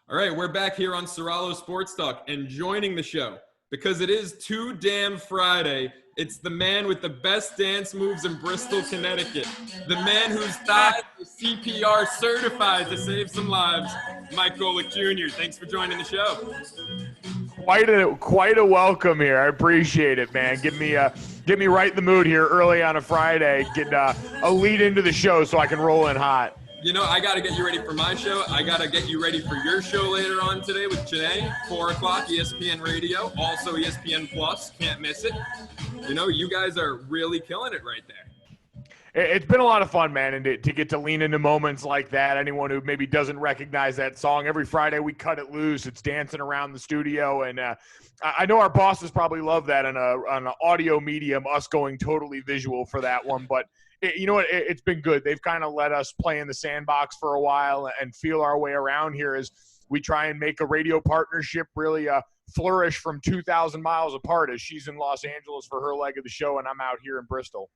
All right, we're back here on Ceraulo Sports Talk, and joining the show, because it is Too Damn Friday, it's the man with the best dance moves in Bristol, Connecticut, the man whose thighs are CPR certified to save some lives, Mike Golic Jr. Thanks for joining the show. Quite a welcome here. I appreciate it, man. Get me right in the mood here early on a Friday. Get a lead into the show so I can roll in hot. You know, I got to get you ready for my show. I got to get you ready for your show later on today with Janae, 4 o'clock, ESPN Radio, also ESPN Plus. Can't miss it. You know, you guys are really killing it right there. It's been a lot of fun, man, and to get to lean into moments like that. Anyone who maybe doesn't recognize that song, every Friday we cut it loose. It's dancing around the studio, and I know our bosses probably love that on an audio medium, us going totally visual for that one, but you know what? It's been good. They've kind of let us play in the sandbox for a while and feel our way around here as we try and make a radio partnership really flourish from 2,000 miles apart, as she's in Los Angeles for her leg of the show and I'm out here in Bristol.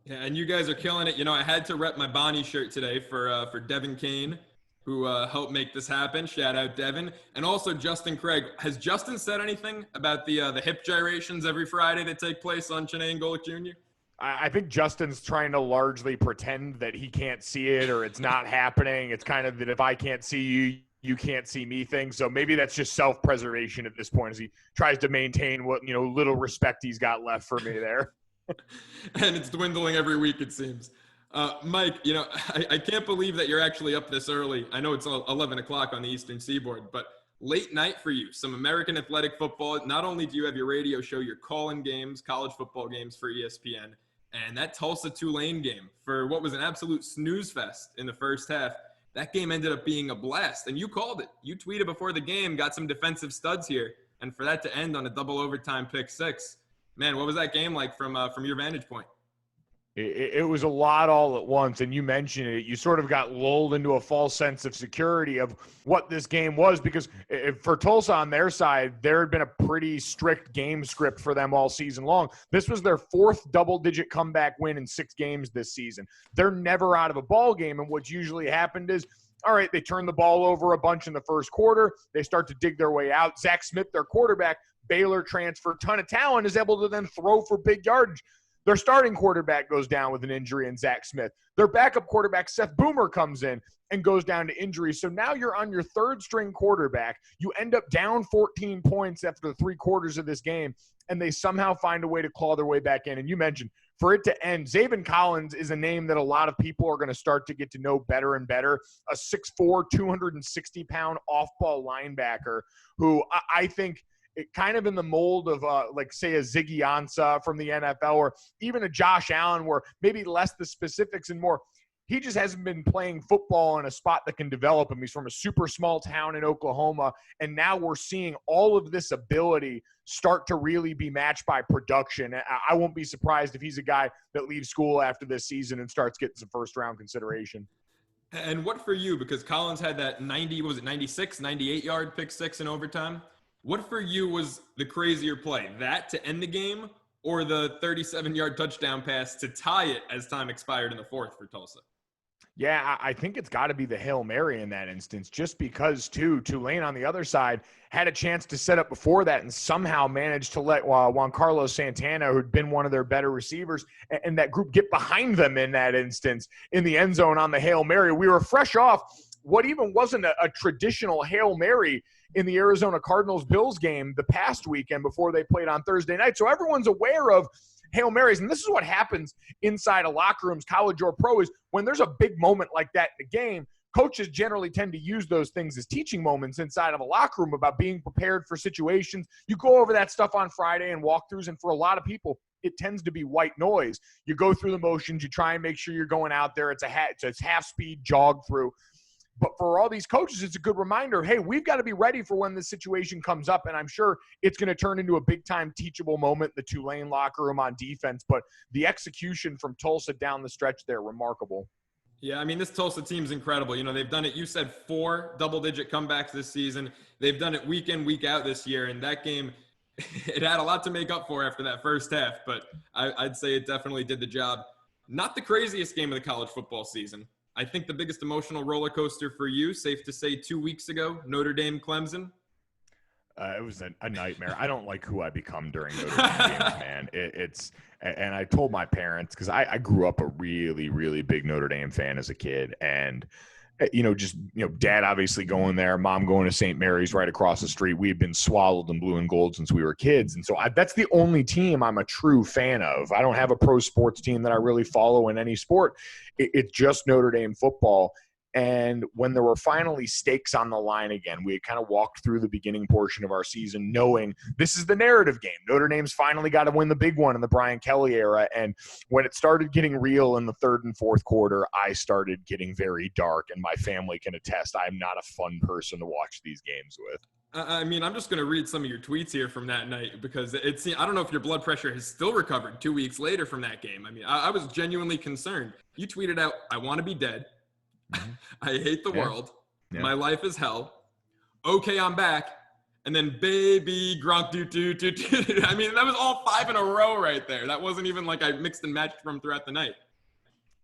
Yeah, and you guys are killing it. You know, I had to rep my Bonnie shirt today for Devin Kane, who helped make this happen. Shout out Devin. And also Justin Craig. Has Justin said anything about the hip gyrations every Friday that take place on Janae and Golic Jr.? I think Justin's trying to largely pretend that he can't see it or it's not happening. It's kind of that if I can't see you, you can't see me thing. So maybe that's just self-preservation at this point as he tries to maintain what, little respect he's got left for me there. And it's dwindling every week, it seems. Mike, I can't believe that you're actually up this early. I know it's 11 o'clock on the Eastern Seaboard, but late night for you. Some American athletic football. Not only do you have your radio show, you're calling games, college football games for ESPN. And that Tulsa-Tulane game for what was an absolute snooze fest in the first half, that game ended up being a blast. And you called it. You tweeted before the game, got some defensive studs here. And for that to end on a double overtime pick six, man, what was that game like from your vantage point? It was a lot all at once, and you mentioned it. You sort of got lulled into a false sense of security of what this game was because for Tulsa on their side, there had been a pretty strict game script for them all season long. This was their fourth double-digit comeback win in 6 games this season. They're never out of a ball game, and what's usually happened is, all right, they turn the ball over a bunch in the first quarter. They start to dig their way out. Zach Smith, their quarterback, Baylor transfer, ton of talent, is able to then throw for big yardage. Their starting quarterback goes down with an injury in Zach Smith. Their backup quarterback, Seth Boomer, comes in and goes down to injury. So now you're on your third-string quarterback. You end up down 14 points after the 3 quarters of this game, and they somehow find a way to claw their way back in. And you mentioned, for it to end, Zaven Collins is a name that a lot of people are going to start to get to know better and better. A 6'4", 260-pound off-ball linebacker who I think – it kind of in the mold of, say, a Ziggy Ansah from the NFL or even a Josh Allen where maybe less the specifics and more. He just hasn't been playing football in a spot that can develop him. He's from a super small town in Oklahoma, and now we're seeing all of this ability start to really be matched by production. I won't be surprised if he's a guy that leaves school after this season and starts getting some first-round consideration. And what for you? Because Collins had that 96, 98-yard pick six in overtime. What for you was the crazier play? That to end the game or the 37-yard touchdown pass to tie it as time expired in the fourth for Tulsa? Yeah, I think it's got to be the Hail Mary in that instance, just because, too, Tulane on the other side had a chance to set up before that and somehow managed to let Juan Carlos Santana, who'd been one of their better receivers, and that group get behind them in that instance in the end zone on the Hail Mary. We were fresh off what even wasn't a traditional Hail Mary in the Arizona Cardinals-Bills game the past weekend before they played on Thursday night. So everyone's aware of Hail Marys, and this is what happens inside of locker rooms, college or pro, is when there's a big moment like that in the game, coaches generally tend to use those things as teaching moments inside of a locker room about being prepared for situations. You go over that stuff on Friday and walkthroughs, and for a lot of people, it tends to be white noise. You go through the motions, you try and make sure you're going out there. It's half-speed jog through. But for all these coaches, it's a good reminder, hey, we've got to be ready for when this situation comes up, and I'm sure it's going to turn into a big-time teachable moment in the Tulane locker room on defense. But the execution from Tulsa down the stretch there, remarkable. Yeah, I mean, this Tulsa team's incredible. You know, they've done it, you said 4 double-digit comebacks this season. They've done it week in, week out this year, and that game, it had a lot to make up for after that first half, but I'd say it definitely did the job. Not the craziest game of the college football season, I think the biggest emotional roller coaster for you, safe to say 2 weeks ago, Notre Dame Clemson. It was a nightmare. I don't like who I become during Notre Dame games, man. And I told my parents, because I grew up a really, really big Notre Dame fan as a kid. And, dad obviously going there, mom going to St. Mary's right across the street. We had been swallowed in blue and gold since we were kids. And so that's the only team I'm a true fan of. I don't have a pro sports team that I really follow in any sport. It's just Notre Dame football. And when there were finally stakes on the line again, we had kind of walked through the beginning portion of our season knowing this is the narrative game. Notre Dame's finally got to win the big one in the Brian Kelly era. And when it started getting real in the third and fourth quarter, I started getting very dark. And my family can attest I'm not a fun person to watch these games with. I mean, I'm just going to read some of your tweets here from that night because I don't know if your blood pressure has still recovered 2 weeks later from that game. I mean, I was genuinely concerned. You tweeted out, "I want to be dead. I hate the world. Yeah. My life is hell. Okay, I'm back." And then baby Gronk do. I mean, that was all 5 in a row right there. That wasn't even like I mixed and matched from throughout the night.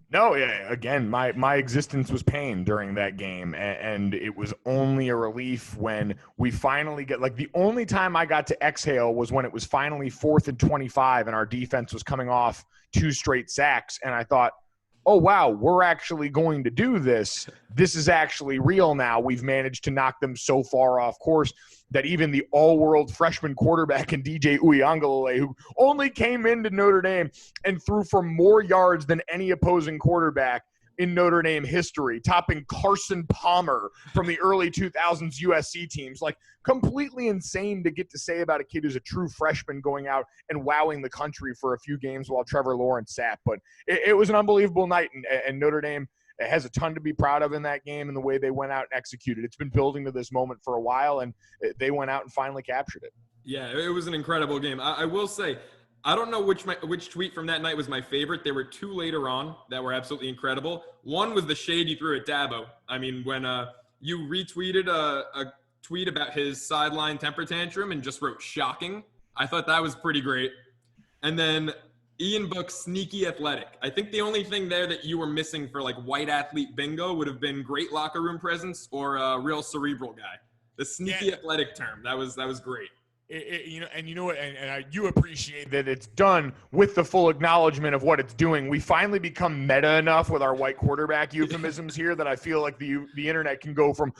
No, yeah. Again, my existence was pain during that game, and it was only a relief when we finally get the only time I got to exhale was when it was finally 4th and 25, and our defense was coming off 2 straight sacks, and I thought, oh, wow, we're actually going to do this. This is actually real now. We've managed to knock them so far off course that even the all-world freshman quarterback in DJ Uiagalelei, who only came into Notre Dame and threw for more yards than any opposing quarterback in Notre Dame history, topping Carson Palmer from the early 2000s USC teams. Completely insane to get to say about a kid who's a true freshman going out and wowing the country for a few games while Trevor Lawrence sat. But it was an unbelievable night, and Notre Dame has a ton to be proud of in that game and the way they went out and executed. It's been building to this moment for a while, and they went out and finally captured it. Yeah, it was an incredible game. I will say, I don't know which tweet from that night was my favorite. There were 2 later on that were absolutely incredible. One was the shade you threw at Dabo. I mean, when you retweeted a tweet about his sideline temper tantrum and just wrote "shocking." I thought that was pretty great. And then Ian Book's sneaky athletic. I think the only thing there that you were missing for white athlete bingo would have been great locker room presence or a real cerebral guy. The sneaky athletic term. That was great. You appreciate that it's done with the full acknowledgement of what it's doing. We finally become meta enough with our white quarterback euphemisms here that I feel like the internet can go from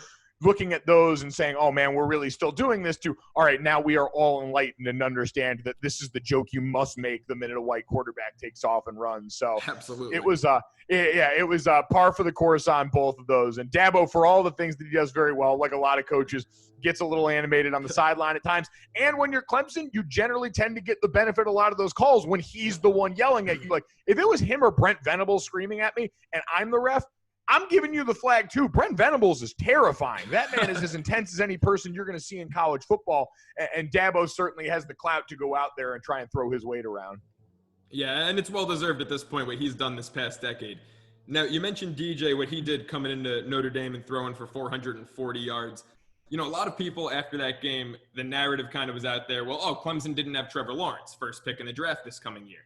looking at those and saying, oh man, we're really still doing this, to, all right, now we are all enlightened and understand that this is the joke you must make the minute a white quarterback takes off and runs. So absolutely, it was par for the course on both of those. And Dabo, for all the things that he does very well, like a lot of coaches, gets a little animated on the sideline at times. And when you're Clemson, you generally tend to get the benefit of a lot of those calls when he's the one yelling at you. If it was him or Brent Venables screaming at me and I'm the ref, I'm giving you the flag too. Brent Venables is terrifying. That man is as intense as any person you're going to see in college football. And Dabo certainly has the clout to go out there and try and throw his weight around. Yeah, and it's well-deserved at this point what he's done this past decade. Now, you mentioned DJ, what he did coming into Notre Dame and throwing for 440 yards. A lot of people after that game, the narrative kind of was out there, Clemson didn't have Trevor Lawrence, first pick in the draft this coming year.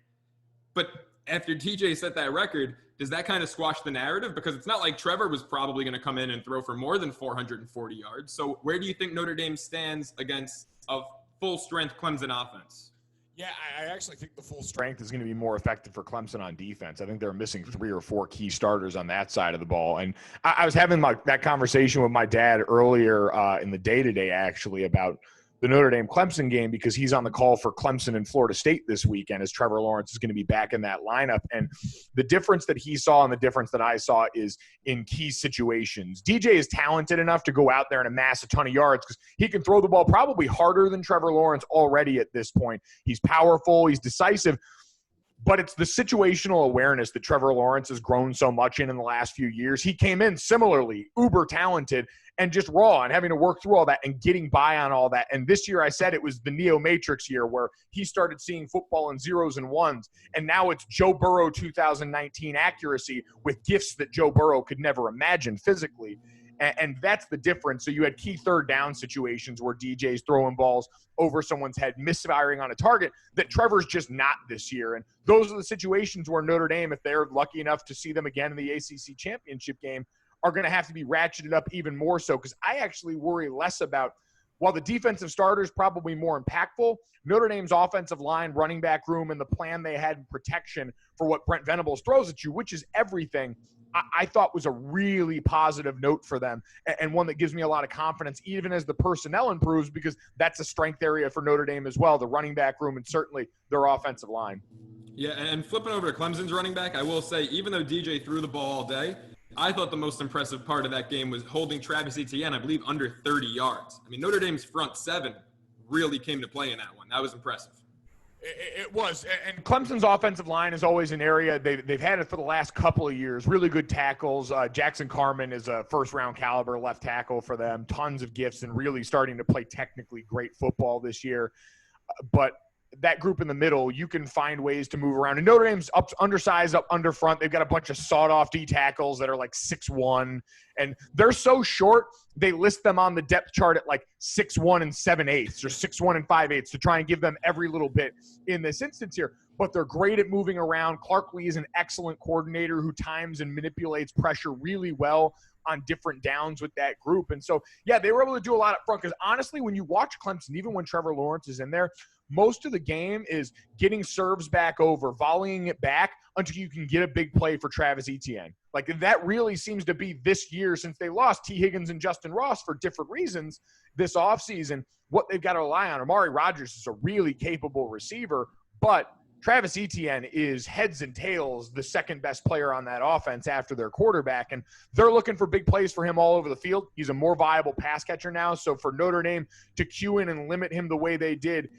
But after TJ set that record, does that kind of squash the narrative? Because it's not like Trevor was probably going to come in and throw for more than 440 yards. So where do you think Notre Dame stands against a full-strength Clemson offense? Yeah, I actually think the full strength is going to be more effective for Clemson on defense. I think they're missing 3 or 4 key starters on that side of the ball. And I was having that conversation with my dad earlier in the day today, actually, about the Notre Dame-Clemson game, because he's on the call for Clemson and Florida State this weekend as Trevor Lawrence is going to be back in that lineup. And the difference that he saw and the difference that I saw is in key situations. DJ is talented enough to go out there and amass a ton of yards because he can throw the ball probably harder than Trevor Lawrence already at this point. He's powerful. He's decisive. But it's the situational awareness that Trevor Lawrence has grown so much in the last few years. He came in similarly, uber talented, and just raw and having to work through all that and getting by on all that. And this year I said it was the Neo Matrix year where he started seeing football in zeros and ones. And now it's Joe Burrow 2019 accuracy with gifts that Joe Burrow could never imagine physically. And that's the difference. So you had key third down situations where DJ's throwing balls over someone's head, misfiring on a target that Trevor's just not this year. And those are the situations where Notre Dame, if they're lucky enough to see them again in the ACC championship game, are going to have to be ratcheted up even more so, because I actually worry less about, while the defensive starter is probably more impactful, Notre Dame's offensive line, running back room, and the plan they had in protection for what Brent Venables throws at you, which is everything, I thought was a really positive note for them, and one that gives me a lot of confidence even as the personnel improves, because that's a strength area for Notre Dame as well, the running back room and certainly their offensive line. Yeah, and flipping over to Clemson's running back, I will say, even though DJ threw the ball all day, I thought the most impressive part of that game was holding Travis Etienne, I believe, under 30 yards. I mean, Notre Dame's front seven really came to play in that one. That was impressive. It was. And Clemson's offensive line is always an area they've had it for the last couple of years. Really good tackles. Jackson Carman is a first-round caliber left tackle for them. Tons of gifts and really starting to play technically great football this year. But that group in the middle, you can find ways to move around. And Notre Dame's up undersized up under front. They've got a bunch of sawed-off D tackles that are like 6'1", and they're so short, they list them on the depth chart at like 6'1" and 7/8 or 6'1" and 5/8 to try and give them every little bit in this instance here. But they're great at moving around. Clark Lee is an excellent coordinator who times and manipulates pressure really well on different downs with that group. And so, yeah, they were able to do a lot up front, because honestly, when you watch Clemson, even when Trevor Lawrence is in there, most of the game is getting serves back over, volleying it back until you can get a big play for Travis Etienne. Like, that really seems to be this year, since they lost T. Higgins and Justin Ross for different reasons this offseason, what they've got to rely on. Amari Rodgers is a really capable receiver, but Travis Etienne is heads and tails the second best player on that offense after their quarterback, and they're looking for big plays for him all over the field. He's a more viable pass catcher now, so for Notre Dame to cue in and limit him the way they did,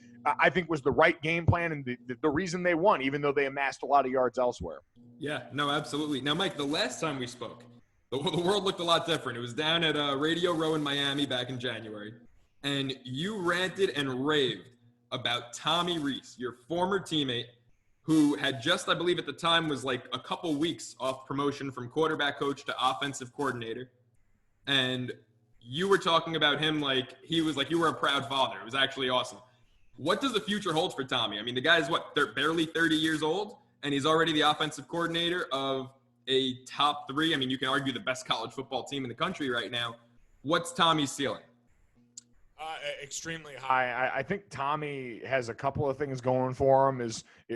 I think was the right game plan and the reason they won, even though they amassed a lot of yards elsewhere. Yeah, no, absolutely. Now, Mike, the last time we spoke, the world looked a lot different. It was down at Radio Row in Miami back in January, and you ranted and raved about Tommy Rees, your former teammate, who had just, I believe at the time, was like a couple weeks off promotion from quarterback coach to offensive coordinator. And you were talking about him like he was like you were a proud father. It was actually awesome. What does the future hold for Tommy? I mean, the guy's they're barely 30 years old, and he's already the offensive coordinator of a top three. I mean, you can argue the best college football team in the country right now. What's Tommy's ceiling? Extremely high. I think Tommy has a couple of things going for him.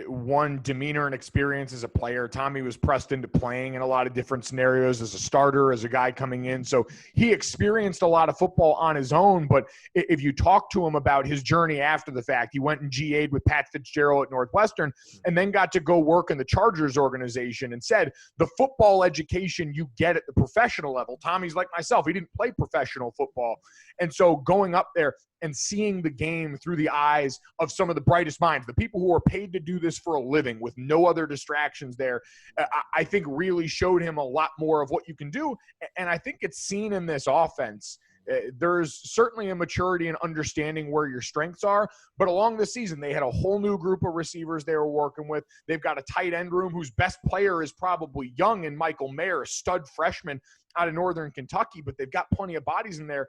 One, demeanor and experience as a player. Tommy was pressed into playing in a lot of different scenarios as a starter, as a guy coming in. So he experienced a lot of football on his own. But if you talk to him about his journey after the fact, he went and GA'd with Pat Fitzgerald at Northwestern and then got to go work in the Chargers organization, and said the football education you get at the professional level. Tommy's like myself. He didn't play professional football. And so going up there and seeing the game through the eyes of some of the brightest minds, the people who are paid to do this for a living with no other distractions there, I think really showed him a lot more of what you can do. And I think it's seen in this offense. There's certainly a maturity and understanding where your strengths are, but along the season, they had a whole new group of receivers they were working with. They've got a tight end room whose best player is probably young and Michael Mayer, a stud freshman out of Northern Kentucky, but they've got plenty of bodies in there.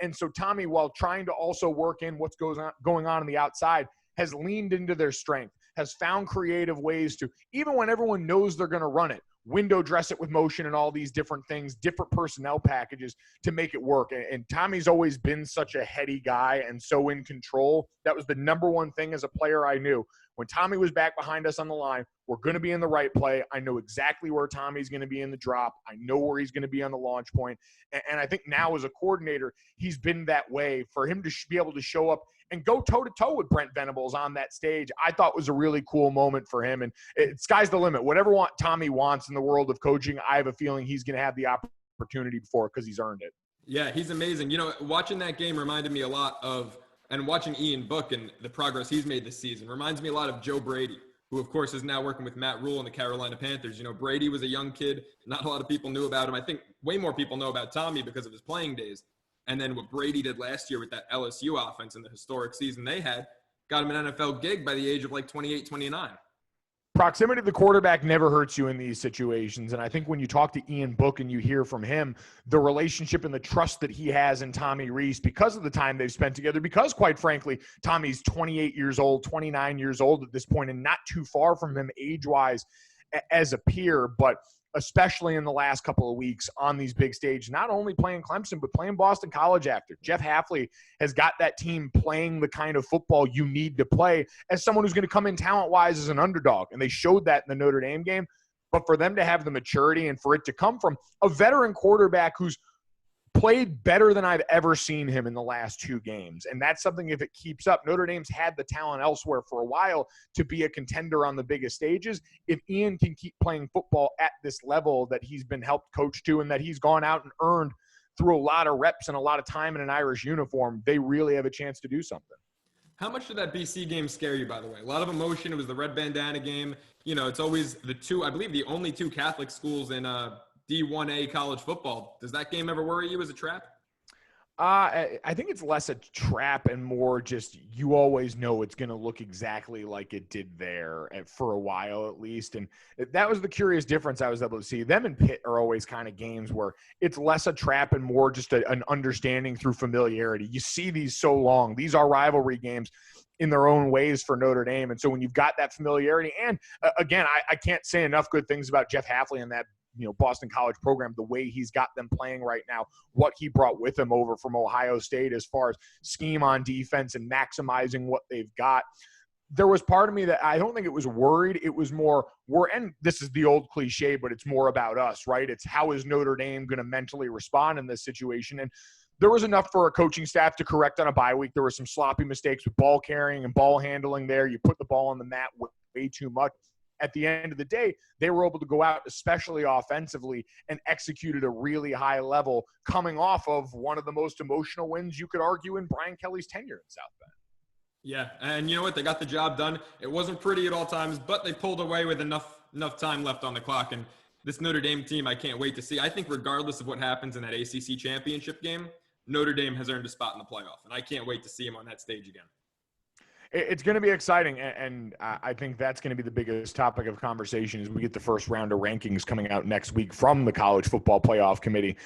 And so Tommy, while trying to also work in what's going on the outside, has leaned into their strength, has found creative ways to, even when everyone knows they're going to run it, window dress it with motion and all these different things, different personnel packages to make it work. And Tommy's always been such a heady guy and so in control. That was the number one thing as a player I knew. When Tommy was back behind us on the line, we're going to be in the right play. I know exactly where Tommy's going to be in the drop. I know where he's going to be on the launch point. And I think now as a coordinator, he's been that way. For him to be able to show up and go toe-to-toe with Brent Venables on that stage, I thought was a really cool moment for him. And sky's the limit. Whatever Tommy wants in the world of coaching, I have a feeling he's going to have the opportunity for it because he's earned it. Yeah, he's amazing. You know, watching that game reminded me a lot of, and watching Ian Book and the progress he's made this season reminds me a lot of Joe Brady, who of course is now working with Matt Rule and the Carolina Panthers. You know, Brady was a young kid. Not a lot of people knew about him. I think way more people know about Tommy because of his playing days. And then what Brady did last year with that LSU offense and the historic season they had got him an NFL gig by the age of like 28, 29. Proximity to the quarterback never hurts you in these situations. And I think when you talk to Ian Book and you hear from him, the relationship and the trust that he has in Tommy Rees because of the time they've spent together, because quite frankly, Tommy's 28 years old, 29 years old at this point, and not too far from him age-wise as a peer, but especially in the last couple of weeks on these big stages, not only playing Clemson, but playing Boston College after. Jeff Hafley has got that team playing the kind of football you need to play as someone who's going to come in talent-wise as an underdog. And they showed that in the Notre Dame game. But for them to have the maturity and for it to come from a veteran quarterback who's played better than I've ever seen him in the last 2 games. And that's something, if it keeps up, Notre Dame's had the talent elsewhere for a while to be a contender on the biggest stages. If Ian can keep playing football at this level that he's been helped coach to and that he's gone out and earned through a lot of reps and a lot of time in an Irish uniform, they really have a chance to do something. How much did that BC game scare you, by the way? A lot of emotion. It was the red bandana game. You know, it's always I believe the only 2 Catholic schools in D1A college football. Does that game ever worry you as a trap? I think it's less a trap and more just you always know it's going to look exactly like it did there for a while at least. And that was the curious difference I was able to see. Them and Pitt are always kind of games where it's less a trap and more just an understanding through familiarity. You see these so long. These are rivalry games in their own ways for Notre Dame. And so when you've got that familiarity, and again, I can't say enough good things about Jeff Hafley and that Boston College program, the way he's got them playing right now, what he brought with him over from Ohio State as far as scheme on defense and maximizing what they've got. There was part of me that I don't think it was worried. It was more, and this is the old cliche, but it's more about us, right? It's how is Notre Dame going to mentally respond in this situation? And there was enough for a coaching staff to correct on a bye week. There were some sloppy mistakes with ball carrying and ball handling there. You put the ball on the mat way too much. At the end of the day, they were able to go out, especially offensively, and execute at a really high level, coming off of one of the most emotional wins you could argue in Brian Kelly's tenure in South Bend. Yeah, and you know what? They got the job done. It wasn't pretty at all times, but they pulled away with enough time left on the clock. And this Notre Dame team, I can't wait to see. I think regardless of what happens in that ACC championship game, Notre Dame has earned a spot in the playoff, and I can't wait to see him on that stage again. It's going to be exciting, and I think that's going to be the biggest topic of conversation as we get the first round of rankings coming out next week from the College Football Playoff Committee.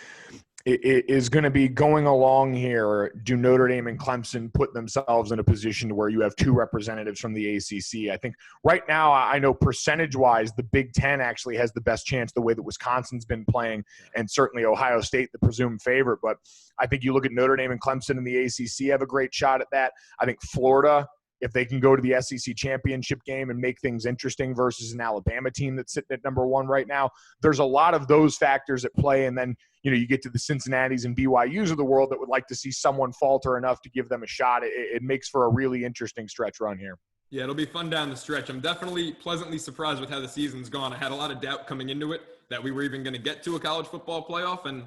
It is going to be going along here. Do Notre Dame and Clemson put themselves in a position where you have 2 representatives from the ACC? I think right now, I know percentage-wise, the Big Ten actually has the best chance the way that Wisconsin's been playing, and certainly Ohio State, the presumed favorite. But I think you look at Notre Dame and Clemson in the ACC have a great shot at that. I think Florida, if they can go to the SEC championship game and make things interesting versus an Alabama team that's sitting at number 1 right now, there's a lot of those factors at play. And then, you get to the Cincinnatis and BYUs of the world that would like to see someone falter enough to give them a shot. It makes for a really interesting stretch run here. Yeah, it'll be fun down the stretch. I'm definitely pleasantly surprised with how the season's gone. I had a lot of doubt coming into it that we were even going to get to a college football playoff. And,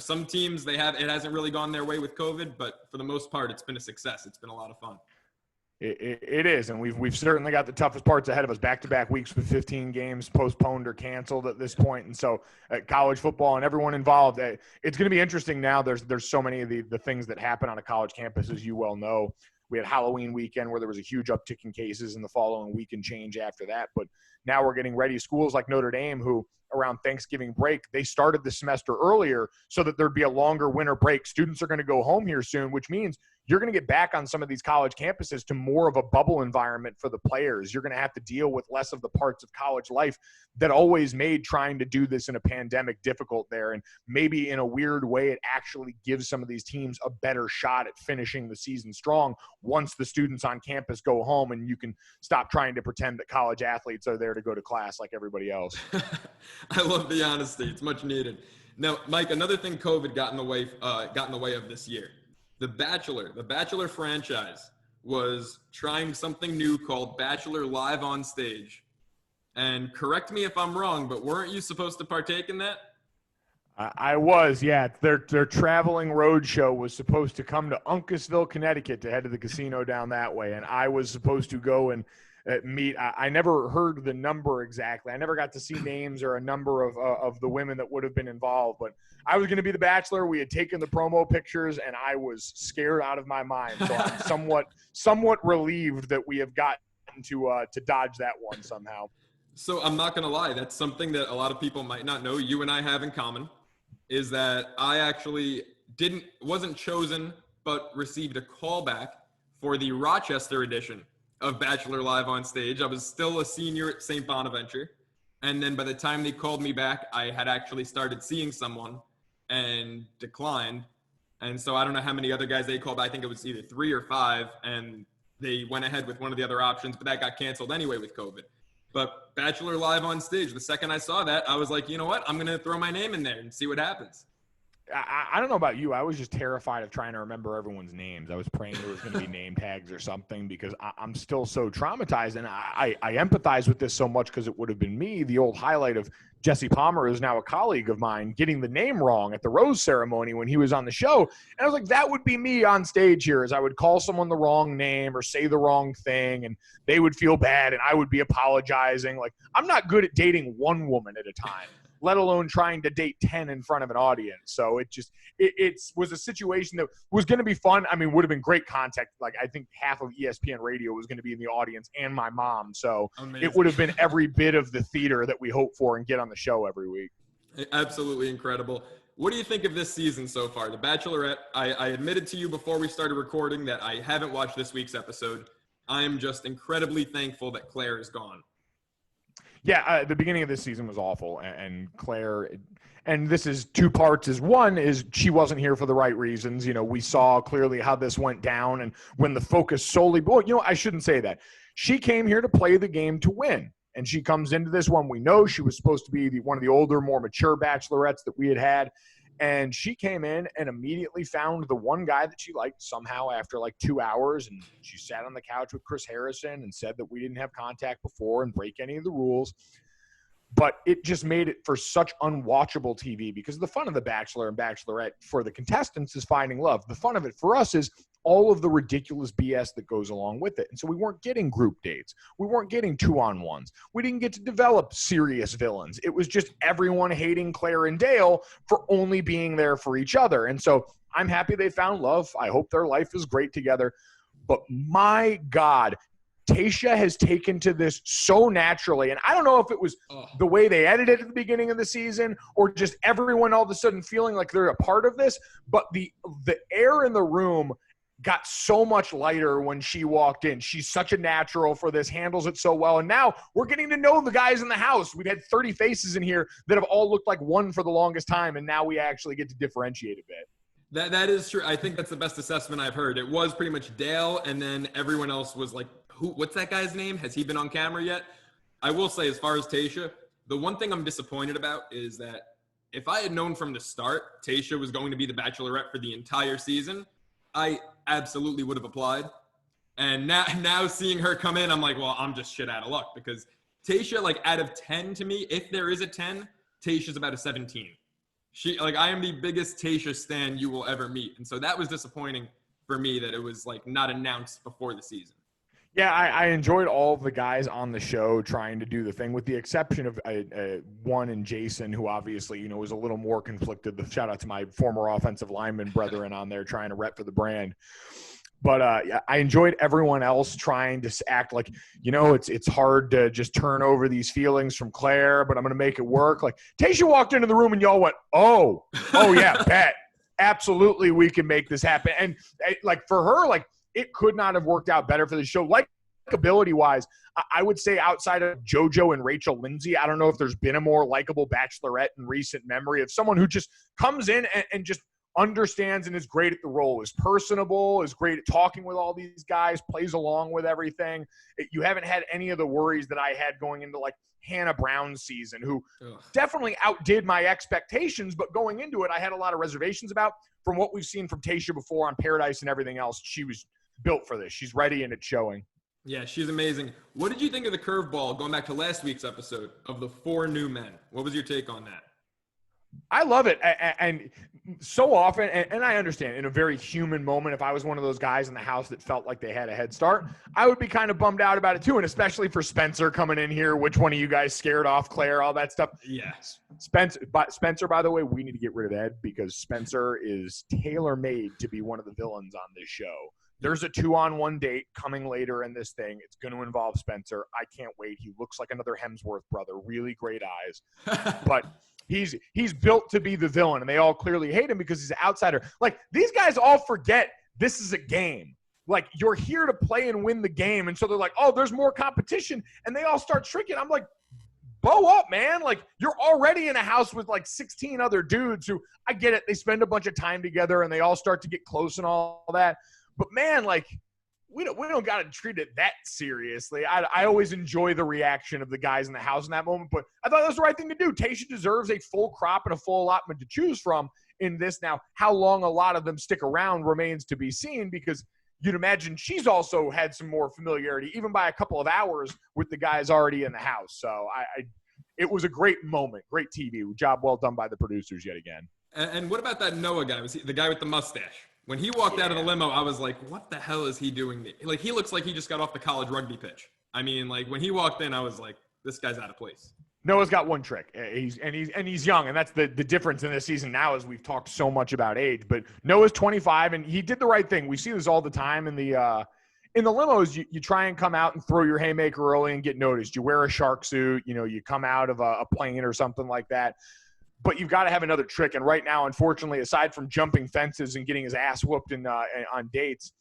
some teams, it hasn't really gone their way with COVID, but for the most part, it's been a success. It's been a lot of fun. It is, and we've certainly got the toughest parts ahead of us. Back-to-back weeks with 15 games postponed or canceled at this point, and so college football and everyone involved, it's going to be interesting now. There's so many of the things that happen on a college campus, as you well know. We had Halloween weekend where there was a huge uptick in cases, and the following week and change after that. But now we're getting ready. Schools like Notre Dame, who around Thanksgiving break, they started the semester earlier so that there'd be a longer winter break. Students are going to go home here soon, which means you're going to get back on some of these college campuses to more of a bubble environment for the players. You're going to have to deal with less of the parts of college life that always made trying to do this in a pandemic difficult there. And maybe in a weird way, it actually gives some of these teams a better shot at finishing the season strong once the students on campus go home and you can stop trying to pretend that college athletes are there to go to class like everybody else. I love the honesty. It's much needed. Now, Mike, another thing COVID got in the way of this year. The Bachelor franchise was trying something new called Bachelor Live on Stage. And correct me if I'm wrong, but weren't you supposed to partake in that? I was, yeah. Their traveling road show was supposed to come to Uncasville, Connecticut to head to the casino down that way. And I was supposed to go and meet. I never heard the number exactly. I never got to see names or a number of the women that would have been involved. But I was going to be the Bachelor. We had taken the promo pictures, and I was scared out of my mind. So I'm somewhat relieved that we have got to dodge that one somehow. So I'm not going to lie. That's something that a lot of people might not know you and I have in common, is that I actually wasn't chosen, but received a callback for the Rochester edition of Bachelor Live on Stage. I was still a senior at St. Bonaventure. And then by the time they called me back, I had actually started seeing someone and declined. And so I don't know how many other guys they called. I think it was either 3 or 5. And they went ahead with one of the other options, but that got canceled anyway with COVID. But Bachelor Live on Stage, the second I saw that, I was like, you know what? I'm going to throw my name in there and see what happens. I don't know about you. I was just terrified of trying to remember everyone's names. I was praying there was going to be name tags or something because I'm still so traumatized. And I empathize with this so much because it would have been me. The old highlight of Jesse Palmer is now a colleague of mine getting the name wrong at the rose ceremony when he was on the show. And I was like, that would be me on stage here, as I would call someone the wrong name or say the wrong thing and they would feel bad and I would be apologizing. Like, I'm not good at dating one woman at a time, let alone trying to date 10 in front of an audience. So it was a situation that was going to be fun. I mean, would have been great contact. Like, I think half of ESPN radio was going to be in the audience and my mom. So Amazing. It would have been every bit of the theater that we hope for and get on the show every week. Absolutely incredible. What do you think of this season so far? The Bachelorette, I admitted to you before we started recording that I haven't watched this week's episode. I am just incredibly thankful that Claire is gone. Yeah, the beginning of this season was awful, and Claire, and this is two parts. One is she wasn't here for the right reasons. You know, we saw clearly how this went down, and when the focus solely, well, you know, I shouldn't say that. She came here to play the game to win, and she comes into this one. We know she was supposed to be one of the older, more mature bachelorettes that we had. And she came in and immediately found the one guy that she liked somehow after like 2 hours. And she sat on the couch with Chris Harrison and said that we didn't have contact before and break any of the rules. But it just made it for such unwatchable TV because the fun of The Bachelor and Bachelorette for the contestants is finding love. The fun of it for us is all of the ridiculous BS that goes along with it. And so we weren't getting group dates. We weren't getting 2-on-1s. We didn't get to develop serious villains. It was just everyone hating Claire and Dale for only being there for each other. And so I'm happy they found love. I hope their life is great together. But my God, Tayshia has taken to this so naturally. And I don't know if it was the way they edited at the beginning of the season or just everyone all of a sudden feeling like they're a part of this. But the air in the room got so much lighter when she walked in. She's such a natural for this, handles it so well. And now we're getting to know the guys in the house. We've had 30 faces in here that have all looked like one for the longest time, and now we actually get to differentiate a bit. That is true. I think that's the best assessment I've heard. It was pretty much Dale, and then everyone else was like, what's that guy's name? Has he been on camera yet? I will say, as far as Tayshia, the one thing I'm disappointed about is that if I had known from the start Tayshia was going to be the Bachelorette for the entire season, I absolutely would have applied. And now seeing her come in, I'm like, well, I'm just shit out of luck because Tayshia, like, out of 10 to me, if there is a 10, Tayshia's about a 17. I am the biggest Tayshia stan you will ever meet. And so that was disappointing for me that it was, like, not announced before the season. Yeah, I enjoyed all of the guys on the show trying to do the thing, with the exception of one and Jason, who obviously, you know, was a little more conflicted. The shout out to my former offensive lineman brethren on there trying to rep for the brand. But I enjoyed everyone else trying to act like, you know, it's hard to just turn over these feelings from Claire, but I'm going to make it work. Like, Tayshia walked into the room and y'all went, oh yeah, bet. Absolutely, we can make this happen. And like for her, like, it could not have worked out better for the show. Likability-wise, I would say outside of JoJo and Rachel Lindsay, I don't know if there's been a more likable Bachelorette in recent memory of someone who just comes in and just understands and is great at the role, is personable, is great at talking with all these guys, plays along with everything. You haven't had any of the worries that I had going into, like, Hannah Brown's season, who definitely outdid my expectations, but going into it, I had a lot of reservations about. From what we've seen from Tayshia before on Paradise and everything else, she was built for this. She's ready and it's showing. Yeah, she's amazing. What did you think of the curveball, going back to last week's episode, of the 4 new men? What was your take on that? I love it. And so often, and I understand, in a very human moment, if I was one of those guys in the house that felt like they had a head start, I would be kind of bummed out about it too. And especially for Spencer coming in here, which one of you guys scared off Claire, all that stuff. Yes. Spencer, by the way, we need to get rid of Ed because Spencer is tailor-made to be one of the villains on this show. There's a 2-on-1 date coming later in this thing. It's going to involve Spencer. I can't wait. He looks like another Hemsworth brother. Really great eyes. But he's built to be the villain, and they all clearly hate him because he's an outsider. Like, these guys all forget this is a game. Like, you're here to play and win the game. And so they're like, oh, there's more competition. And they all start shrinking. I'm like, bow up, man. Like, you're already in a house with like 16 other dudes who, I get it, they spend a bunch of time together and they all start to get close and all that. But man, like, we don't got to treat it that seriously. I always enjoy the reaction of the guys in the house in that moment, but I thought that was the right thing to do. Tayshia deserves a full crop and a full allotment to choose from in this. Now, how long a lot of them stick around remains to be seen, because you'd imagine she's also had some more familiarity, even by a couple of hours, with the guys already in the house. So it was a great moment, great TV. Job well done by the producers yet again. And what about that Noah guy? Was he the guy with the mustache? When he walked out of the limo, I was like, what the hell is he doing? Like, he looks like he just got off the college rugby pitch. I mean, like, when he walked in, I was like, this guy's out of place. Noah's got one trick. He's young, and that's the difference in this season now, as we've talked so much about age. But Noah's 25, and he did the right thing. We see this all the time in the limos. You try and come out and throw your haymaker early and get noticed. You wear a shark suit. You come out of a plane or something like that. But you've got to have another trick. And right now, unfortunately, aside from jumping fences and getting his ass whooped on dates,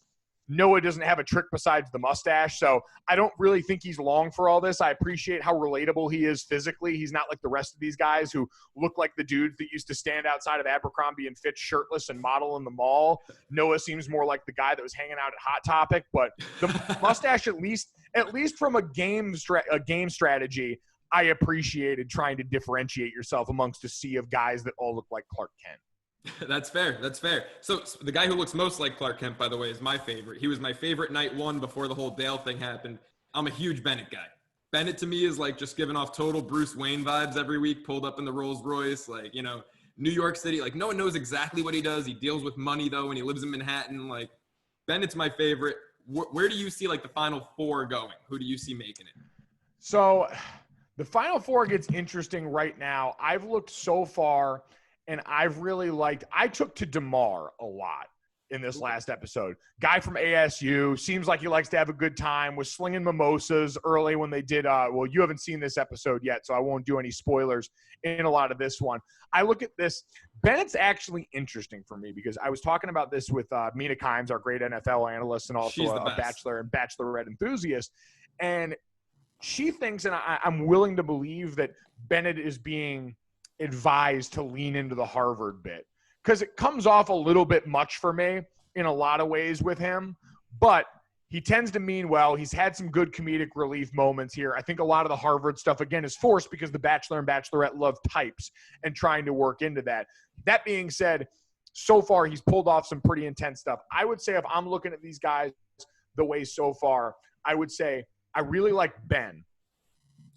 Noah doesn't have a trick besides the mustache. So I don't really think he's long for all this. I appreciate how relatable he is physically. He's not like the rest of these guys who look like the dudes that used to stand outside of Abercrombie and Fitch shirtless and model in the mall. Noah seems more like the guy that was hanging out at Hot Topic. But the mustache, at least from a game strategy, I appreciated trying to differentiate yourself amongst a sea of guys that all look like Clark Kent. That's fair. So the guy who looks most like Clark Kent, by the way, is my favorite. He was my favorite night one before the whole Dale thing happened. I'm a huge Bennett guy. Bennett to me is like just giving off total Bruce Wayne vibes every week, pulled up in the Rolls Royce, like, New York City. Like, no one knows exactly what he does. He deals with money, though, and he lives in Manhattan. Like, Bennett's my favorite. Where do you see, like, the Final Four going? Who do you see making it? So the Final Four gets interesting right now. I've looked so far, and I've really liked – I took to DeMar a lot in this last episode. Guy from ASU, seems like he likes to have a good time, was slinging mimosas early when they did well, you haven't seen this episode yet, so I won't do any spoilers in a lot of this one. I look at this. Bennett's actually interesting for me because I was talking about this with Mina Kimes, our great NFL analyst and also a Bachelor and Bachelorette enthusiast, and she thinks, and I'm willing to believe, that Bennett is being advised to lean into the Harvard bit because it comes off a little bit much for me in a lot of ways with him, but he tends to mean well. He's had some good comedic relief moments here. I think a lot of the Harvard stuff, again, is forced because the Bachelor and Bachelorette love types and trying to work into that. That being said, so far he's pulled off some pretty intense stuff. I would say if I'm looking at these guys the way so far, I would say I really like Ben.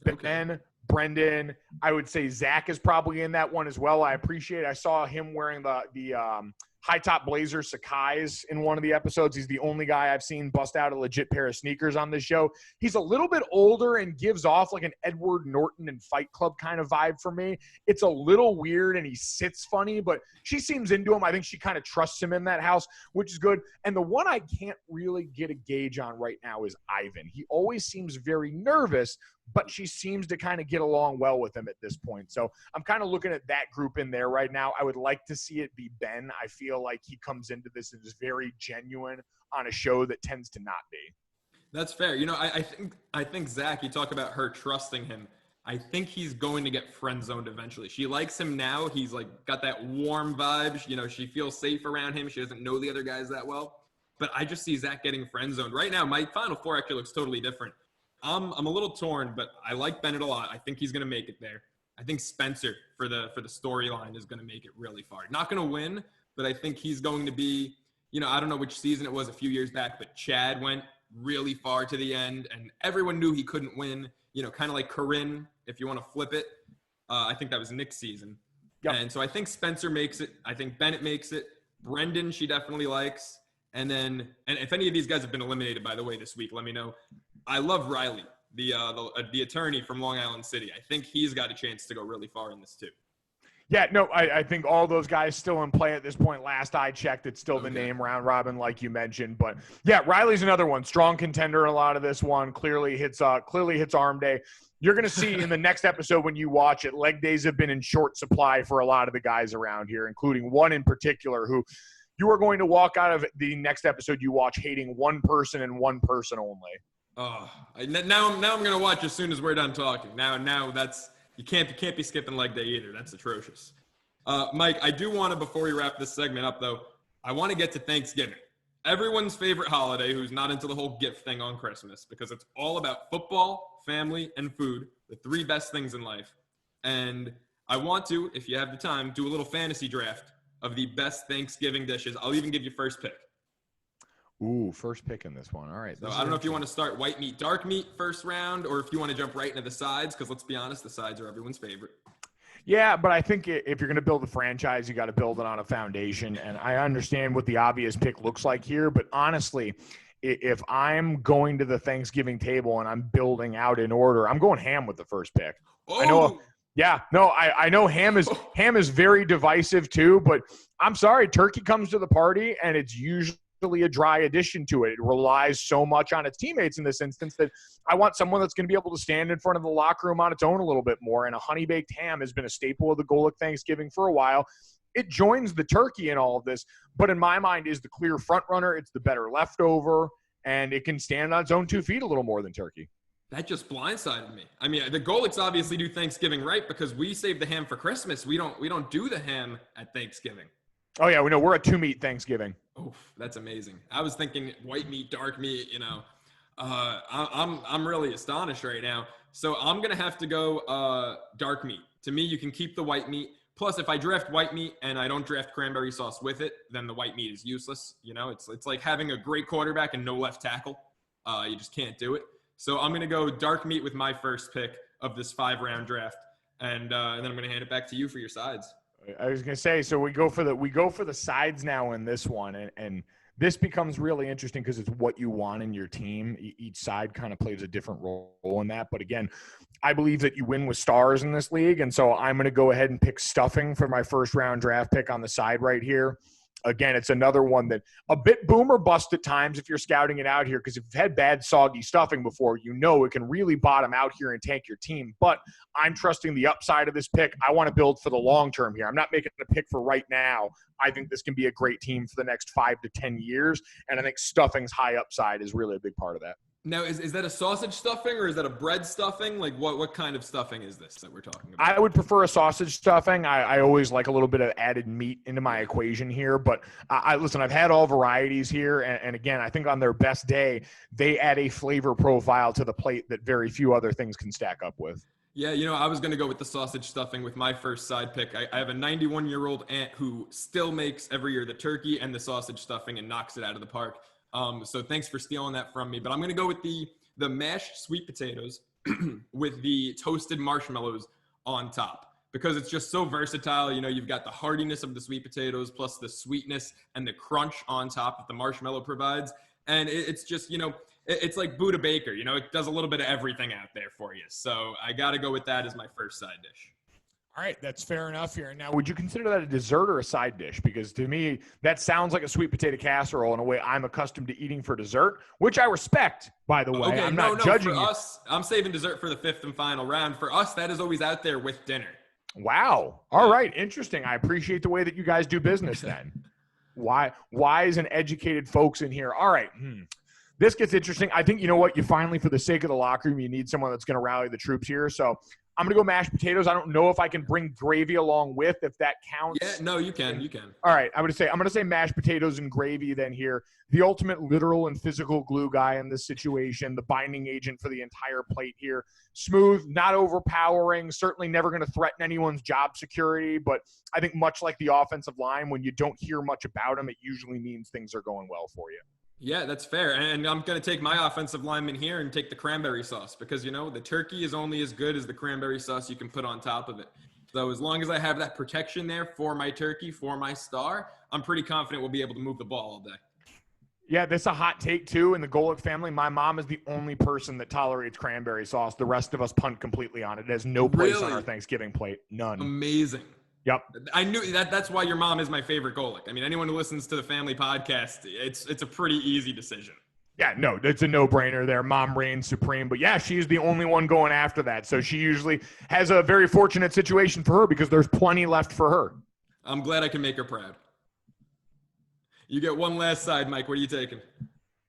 Okay. Ben, Brendan. I would say Zach is probably in that one as well. I appreciate it. I saw him wearing the high-top blazer Sakai's in one of the episodes. He's the only guy I've seen bust out a legit pair of sneakers on this show. He's a little bit older and gives off like an Edward Norton and Fight Club kind of vibe for me. It's a little weird and he sits funny, but she seems into him. I think she kind of trusts him in that house, which is good. And the one I can't really get a gauge on right now is Ivan. He always seems very nervous, but she seems to kind of get along well with him at this point. So I'm kind of looking at that group in there right now. I would like to see it be Ben. I feel like he comes into this and is very genuine on a show that tends to not be. That's fair. I think Zach, you talk about her trusting him. I think he's going to get friend zoned eventually. She likes him now. He's like got that warm vibe. She feels safe around him. She doesn't know the other guys that well. But I just see Zach getting friend zoned. Right now, my Final Four actually looks totally different. I'm a little torn, but I like Bennett a lot. I think he's going to make it there. I think Spencer for the storyline is going to make it really far. Not going to win, but I think he's going to be, I don't know which season it was a few years back, but Chad went really far to the end, and everyone knew he couldn't win, kind of like Corinne, if you want to flip it. I think that was Nick's season. Yep. And so I think Spencer makes it. I think Bennett makes it. Brendan, she definitely likes. And if any of these guys have been eliminated, by the way, this week, let me know. I love Riley, the attorney from Long Island City. I think he's got a chance to go really far in this too. Yeah, no, I think all those guys still in play at this point. Last I checked, it's still the name round robin, like you mentioned. But yeah, Riley's another one. Strong contender in a lot of this one. Clearly hits arm day. You're going to see in the next episode when you watch it, leg days have been in short supply for a lot of the guys around here, including one in particular who you are going to walk out of the next episode you watch hating one person and one person only. Now I'm going to watch as soon as we're done talking. Now that's you can't be skipping leg day either. That's atrocious. Mike, I do want to, before we wrap this segment up though, I want to get to Thanksgiving. Everyone's favorite holiday who's not into the whole gift thing on Christmas, because it's all about football, family, and food, the three best things in life. And I want to, if you have the time, do a little fantasy draft of the best Thanksgiving dishes. I'll even give you first pick. Ooh, first pick in this one. All right. So I don't know if you want to start white meat, dark meat first round, or if you want to jump right into the sides, because let's be honest, the sides are everyone's favorite. Yeah, but I think if you're going to build a franchise, you got to build it on a foundation. And I understand what the obvious pick looks like here, but honestly, if I'm going to the Thanksgiving table and I'm building out in order, I'm going ham with the first pick. Oh. I know. Yeah, no, I know ham is very divisive too, but I'm sorry, turkey comes to the party and it's usually a dry addition to it. It relies so much on its teammates in this instance that I want someone that's going to be able to stand in front of the locker room on its own a little bit more. And a honey-baked ham has been a staple of the Golic Thanksgiving for a while. It joins the turkey in all of this, but in my mind is the clear front runner. It's the better leftover, and it can stand on its own 2 feet a little more than turkey. That just blindsided me. I mean, the Golics obviously do Thanksgiving right because we save the ham for Christmas. We don't do the ham at Thanksgiving. Oh yeah, we know we're a 2-meat Thanksgiving. Oh, that's amazing. I was thinking white meat, dark meat. I'm really astonished right now. So I'm gonna have to go dark meat. To me, you can keep the white meat. Plus, if I draft white meat and I don't draft cranberry sauce with it, then the white meat is useless. It's like having a great quarterback and no left tackle. You just can't do it. So I'm gonna go dark meat with my first pick of this 5-round draft, and then I'm gonna hand it back to you for your sides. I was going to say, so we go for the sides now in this one, and this becomes really interesting because it's what you want in your team. Each side kind of plays a different role in that. But again, I believe that you win with stars in this league, and so I'm going to go ahead and pick stuffing for my first round draft pick on the side right here. Again, it's another one that a bit boom or bust at times if you're scouting it out here, because if you've had bad soggy stuffing before, it can really bottom out here and tank your team. But I'm trusting the upside of this pick. I want to build for the long term here. I'm not making a pick for right now. I think this can be a great team for the next 5 to 10 years, and I think stuffing's high upside is really a big part of that. Now, is that a sausage stuffing or is that a bread stuffing? Like what kind of stuffing is this that we're talking about? I would prefer a sausage stuffing. I always like a little bit of added meat into my equation here. But listen, I've had all varieties here. And again, I think on their best day, they add a flavor profile to the plate that very few other things can stack up with. Yeah, I was going to go with the sausage stuffing with my first side pick. I have a 91-year-old aunt who still makes every year the turkey and the sausage stuffing and knocks it out of the park. So thanks for stealing that from me. But I'm going to go with the mashed sweet potatoes with the toasted marshmallows on top because it's just so versatile. You've got the hardiness of the sweet potatoes plus the sweetness and the crunch on top that the marshmallow provides. And it's just, it's like Buddha Baker. It does a little bit of everything out there for you. So I got to go with that as my first side dish. All right, that's fair enough here. Now, would you consider that a dessert or a side dish? Because to me, that sounds like a sweet potato casserole in a way I'm accustomed to eating for dessert, which I respect, by the way. Okay, I'm not judging for you. us, I'm saving dessert for the 5th and final round. For us, that is always out there with dinner. Wow. All right, interesting. I appreciate the way that you guys do business then. Wise and educated folks in here. All right. This gets interesting. I think, you know what? You finally, for the sake of the locker room, you need someone that's going to rally the troops here. So I'm going to go mashed potatoes. I don't know if I can bring gravy along with, if that counts. Yeah, no, you can. All right. I'm going to say mashed potatoes and gravy then here. The ultimate literal and physical glue guy in this situation, the binding agent for the entire plate here. Smooth, not overpowering, certainly never going to threaten anyone's job security. But I think much like the offensive line, when you don't hear much about them, it usually means things are going well for you. Yeah, that's fair. And I'm going to take my offensive lineman here and take the cranberry sauce because, the turkey is only as good as the cranberry sauce you can put on top of it. So as long as I have that protection there for my turkey, for my star, I'm pretty confident we'll be able to move the ball all day. Yeah, this is a hot take, too, in the Golic family. My mom is the only person that tolerates cranberry sauce. The rest of us punt completely on it. It has no place on our Thanksgiving plate. None. Amazing. Yep. I knew that. That's why your mom is my favorite Golic. I mean, anyone who listens to the family podcast, it's a pretty easy decision. Yeah, no, it's a no-brainer there. Mom reigns supreme. But yeah, she's the only one going after that. So she usually has a very fortunate situation for her because there's plenty left for her. I'm glad I can make her proud. You get one last side, Mike. What are you taking?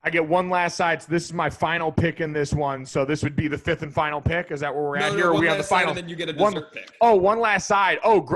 I get one last side. So this is my final pick in this one. So this would be the fifth and final pick. Is that where we're at here? One we have the final. And then you get a dessert pick. Oh, one last side. Oh,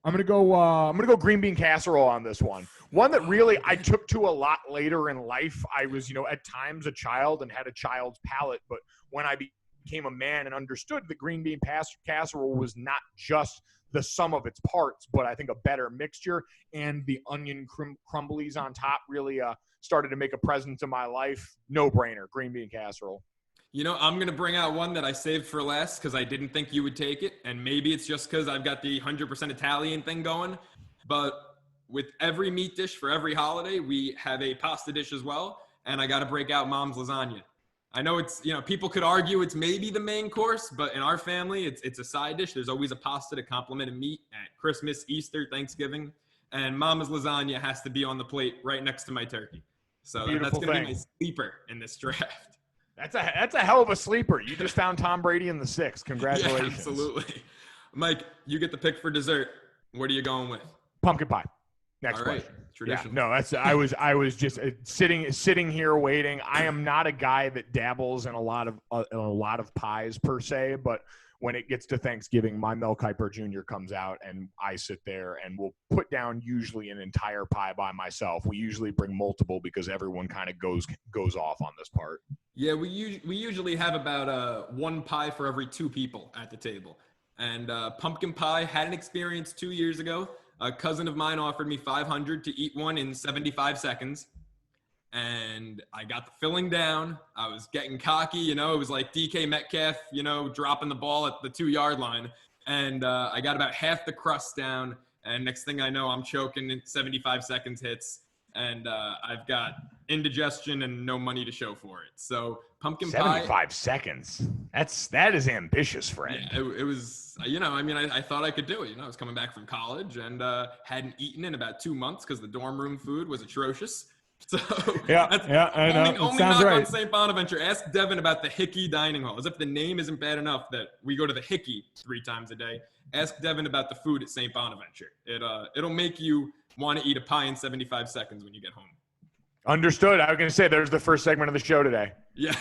I'm gonna go green bean casserole on this one. One that really I took to a lot later in life. I was, at times a child and had a child's palate, but when I became a man and understood the green bean casserole was not just the sum of its parts, but I think a better mixture, and the onion crumblies on top really started to make a presence in my life. No brainer, green bean casserole. I'm going to bring out one that I saved for last because I didn't think you would take it. And maybe it's just because I've got the 100% Italian thing going. But with every meat dish for every holiday, we have a pasta dish as well. And I got to break out mom's lasagna. I know it's, people could argue it's maybe the main course, but in our family, it's a side dish. There's always a pasta to complement a meat at Christmas, Easter, Thanksgiving. And mama's lasagna has to be on the plate right next to my turkey. So that's going to be my sleeper in this draft. That's a hell of a sleeper. You just found Tom Brady in the sixth. Congratulations. Yeah, absolutely. Mike, you get the pick for dessert. What are you going with? Pumpkin pie. Next question. Traditional. Yeah, no, I was just sitting here waiting. I am not a guy that dabbles in a lot of pies per se, but when it gets to Thanksgiving, my Mel Kiper Jr. comes out and I sit there and we'll put down usually an entire pie by myself. We usually bring multiple because everyone kind of goes off on this part. Yeah, we usually have about one pie for every two people at the table. And pumpkin pie, had an experience 2 years ago. A cousin of mine offered me $500 to eat one in 75 seconds. And I got the filling down. I was getting cocky, it was like DK Metcalf, dropping the ball at the 2-yard line. And I got about half the crust down. And next thing I know, I'm choking and 75 seconds hits. And I've got indigestion and no money to show for it. So pumpkin 75 pie. 75 seconds. That is ambitious, friend. Yeah, it was, I thought I could do it. I was coming back from college and hadn't eaten in about 2 months because the dorm room food was atrocious. So I know. Only knock right on St. Bonaventure. Ask Devin about the Hickey Dining Hall. As if the name isn't bad enough that we go to the Hickey 3 times a day. Ask Devin about the food at St. Bonaventure. It'll make you want to eat a pie in 75 seconds when you get home. Understood. I was going to say there's the first segment of the show today. Yeah.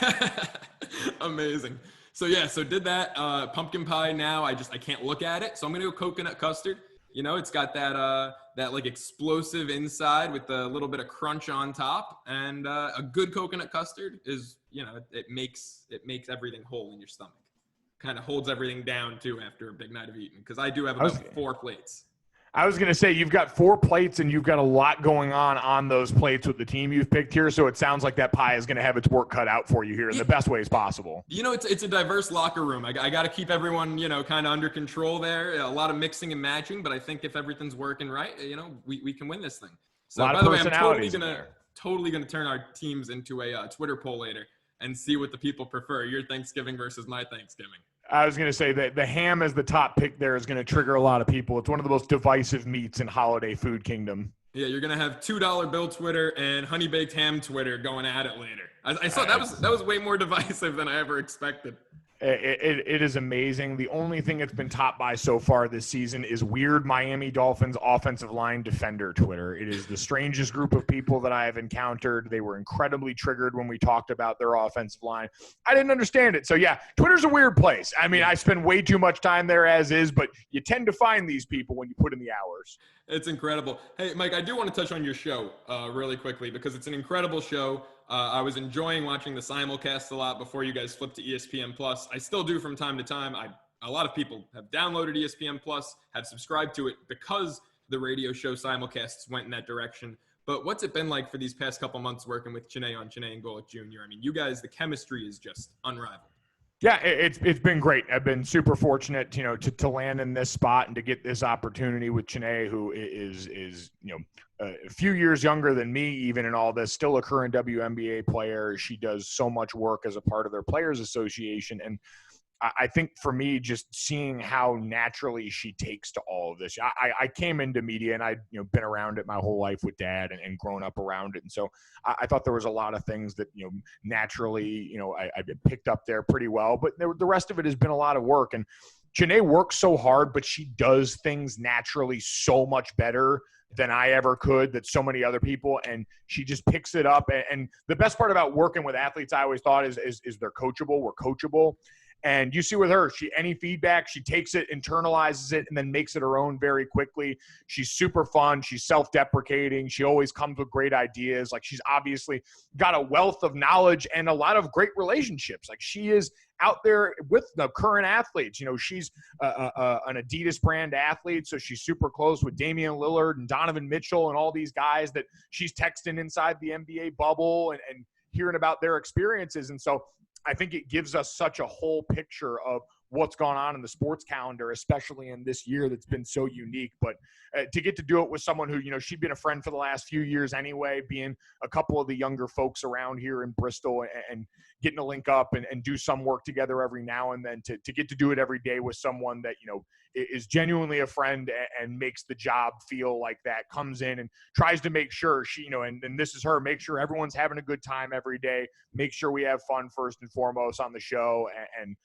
Amazing. So did that pumpkin pie. Now I can't look at it. So I'm going to go coconut custard. It's got that like explosive inside with a little bit of crunch on top, and a good coconut custard is, it makes everything whole in your stomach. Kind of holds everything down too after a big night of eating, because I do have about 4 plates. I was going to say, you've got 4 plates and you've got a lot going on those plates with the team you've picked here. So it sounds like that pie is going to have its work cut out for you here in the best ways possible. It's a diverse locker room. I got to keep everyone, kind of under control there. A lot of mixing and matching, but I think if everything's working right, we can win this thing. So by the way, I'm totally going to turn our teams into a Twitter poll later and see what the people prefer, your Thanksgiving versus my Thanksgiving. I was going to say that the ham as the top pick there is going to trigger a lot of people. It's one of the most divisive meats in holiday food kingdom. Yeah, you're going to have $2 bill Twitter and honey baked ham Twitter going at it later. I saw that was way more divisive than I ever expected. It is amazing. The only thing it's been topped by so far this season is weird Miami Dolphins offensive line defender Twitter. It is the strangest group of people that I have encountered. They were incredibly triggered when we talked about their offensive line. I didn't understand it. So, yeah, Twitter's a weird place. I mean, I spend way too much time there as is, but you tend to find these people when you put in the hours. It's incredible. Hey, Mike, I do want to touch on your show really quickly because it's an incredible show. I was enjoying watching the simulcast a lot before you guys flipped to ESPN Plus. I still do from time to time. A lot of people have downloaded ESPN Plus, have subscribed to it because the radio show simulcasts went in that direction. But what's it been like for these past couple months working with Chiney and Golic Jr.? I mean, you guys, the chemistry is just unrivaled. Yeah, it's been great. I've been super fortunate, to land in this spot and to get this opportunity with Chiney, who is a few years younger than me, even in all this, still a current WNBA player. She does so much work as a part of their Players Association. And I think for me, just seeing how naturally she takes to all of this. I came into media and I'd been around it my whole life with dad and grown up around it. And so I thought there was a lot of things that, naturally, I picked up there pretty well. But the rest of it has been a lot of work. And Janae works so hard, but she does things naturally so much better than I ever could, that so many other people, and she just picks it up. And the best part about working with athletes, I always thought, is they're coachable. We're coachable. And you see with her, any feedback, she takes it, internalizes it, and then makes it her own very quickly. She's super fun. She's self-deprecating. She always comes with great ideas. Like, she's obviously got a wealth of knowledge and a lot of great relationships. Like, she is out there with the current athletes. She's an Adidas brand athlete, so she's super close with Damian Lillard and Donovan Mitchell and all these guys that she's texting inside the NBA bubble and hearing about their experiences. And so I think it gives us such a whole picture of what's gone on in the sports calendar, especially in this year that's been so unique. But to get to do it with someone who, she'd been a friend for the last few years anyway, being a couple of the younger folks around here in Bristol and getting to link up and do some work together every now and then, to get to do it every day with someone that, is genuinely a friend and makes the job feel like that, comes in and tries to make sure she, and this is her, make sure everyone's having a good time every day, make sure we have fun first and foremost on the show. And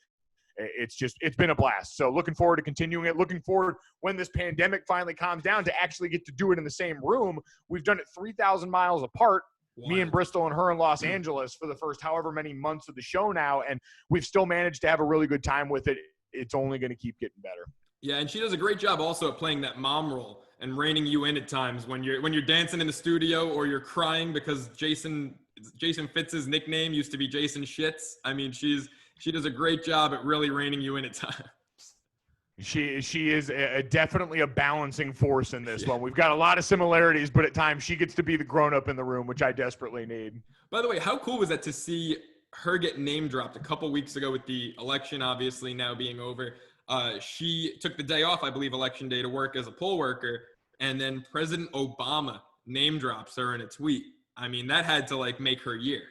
it's been a blast. So looking forward to continuing it. Looking forward, when this pandemic finally calms down, to actually get to do it in the same room. We've done it 3,000 miles apart. Wow. Me in Bristol and her in Los Angeles for the first however many months of the show now. And we've still managed to have a really good time with it. It's only going to keep getting better. Yeah, and she does a great job also at playing that mom role and reining you in at times when you're dancing in the studio, or you're crying because Jason Fitz's nickname used to be Jason Shits. I mean, she does a great job at really reining you in at times. She is definitely a balancing force in this one. We've got a lot of similarities, but at times she gets to be the grown-up in the room, which I desperately need. By the way, how cool was that to see her get name dropped a couple weeks ago with the election obviously now being over? She took the day off, I believe, election day, to work as a poll worker, and then President Obama name drops her in a tweet. I mean, that had to make her year.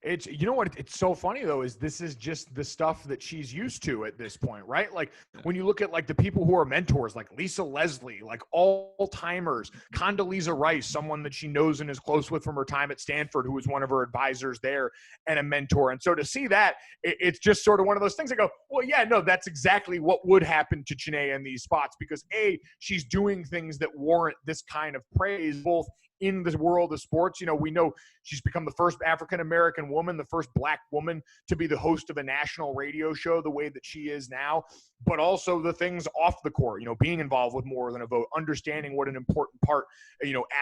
It's, what, it's so funny though, is this is just the stuff that she's used to at this point, right? Like, when you look at the people who are mentors, like Lisa Leslie, all timers, Condoleezza Rice, someone that she knows and is close with from her time at Stanford, who was one of her advisors there and a mentor. And so to see that, it's just sort of one of those things I go, well, yeah, no, that's exactly what would happen to Janae in these spots, because she's doing things that warrant this kind of praise, both in the world of sports. We know she's become the first African-American woman, the first Black woman to be the host of a national radio show the way that she is now, but also the things off the court, being involved with More Than a Vote, understanding what an important part,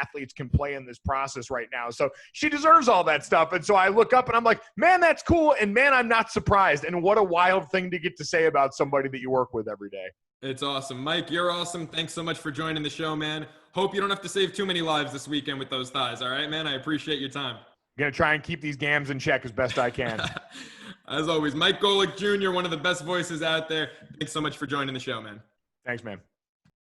athletes can play in this process right now. So she deserves all that stuff. And so I look up and I'm like, man, that's cool. And man, I'm not surprised. And what a wild thing to get to say about somebody that you work with every day. It's awesome. Mike, you're awesome. Thanks so much for joining the show, man. Hope you don't have to save too many lives this weekend with those thighs. All right, man? I appreciate your time. I'm going to try and keep these gams in check as best I can. As always, Mike Golic Jr., one of the best voices out there. Thanks so much for joining the show, man. Thanks, man.